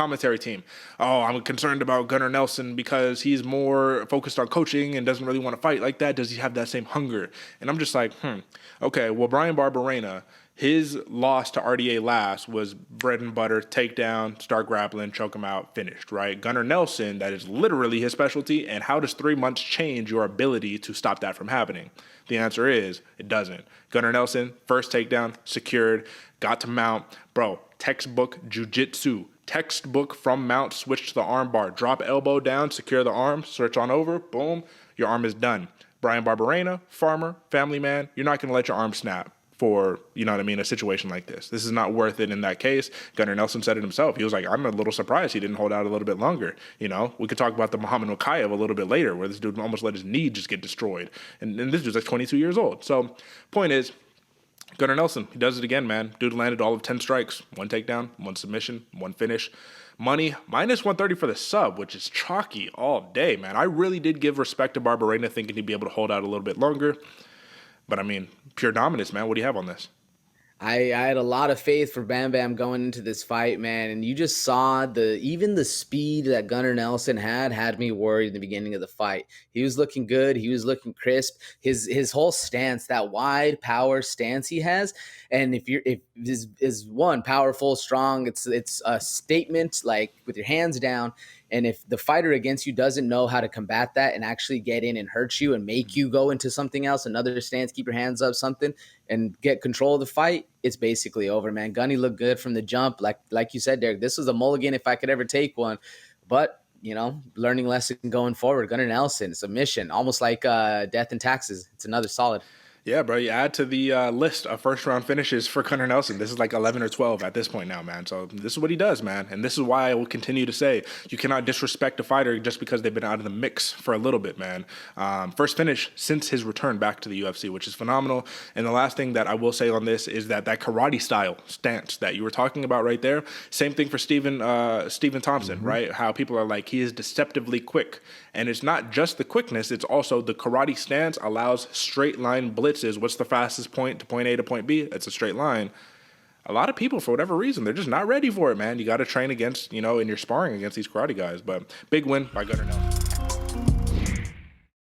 commentary team. Oh, I'm concerned about Gunnar Nelson because he's more focused on coaching and doesn't really want to fight like that. Does he have that same hunger? And I'm just like, okay, well, Bryan Barberena, his loss to RDA last was bread and butter, takedown, start grappling, choke him out, finished, right? Gunnar Nelson, that is literally his specialty, and how does 3 months change your ability to stop that from happening? The answer is, it doesn't. Gunnar Nelson, first takedown, secured, got to mount. Bro, textbook jiu-jitsu. Textbook from mount, switch to the arm bar. Drop elbow down, secure the arm, switch on over, boom, your arm is done. Bryan Barberena, farmer, family man, you're not going to let your arm snap for, you know what I mean, a situation like this. This is not worth it in that case. Gunnar Nelson said it himself. He was like, I'm a little surprised he didn't hold out a little bit longer. You know, we could talk about the Muhammad Mokaev a little bit later, where this dude almost let his knee just get destroyed. And this dude's like 22 years old. So point is, Gunnar Nelson, he does it again, man. Dude landed all of 10 strikes, 1 takedown, 1 submission, 1 finish. Money, minus 130 for the sub, which is chalky all day, man. I really did give respect to Barberena, thinking he'd be able to hold out a little bit longer. But, I mean, pure dominance, man. What do you have on this? I had a lot of faith for Bam Bam going into this fight, man. And you just saw even the speed that Gunnar Nelson had me worried in the beginning of the fight. He was looking good. He was looking crisp. His whole stance, that wide power stance he has. And if is one powerful, strong, it's a statement, like with your hands down. And if the fighter against you doesn't know how to combat that and actually get in and hurt you and make you go into something else, another stance, keep your hands up, something, and get control of the fight, it's basically over, man. Gunny looked good from the jump. Like you said, Derek, this was a mulligan if I could ever take one. But, you know, learning lesson going forward. Gunnar Nelson, submission, almost like death and taxes. It's another solid. Yeah, bro, you add to the list of first-round finishes for Gunnar Nelson. This is like 11 or 12 at this point now, man. So this is what he does, man. And this is why I will continue to say you cannot disrespect a fighter just because they've been out of the mix for a little bit, man. First finish since his return back to the UFC, which is phenomenal. And the last thing that I will say on this is that karate-style stance that you were talking about right there, same thing for Stephen Thompson, right? How people are like, he is deceptively quick. And it's not just the quickness, it's also the karate stance allows straight line blitzes. What's the fastest point to point A to point B? It's a straight line. A lot of people, for whatever reason, they're just not ready for it, man. You got to train against, in your sparring against these karate guys. But big win by Gunnar Nelson.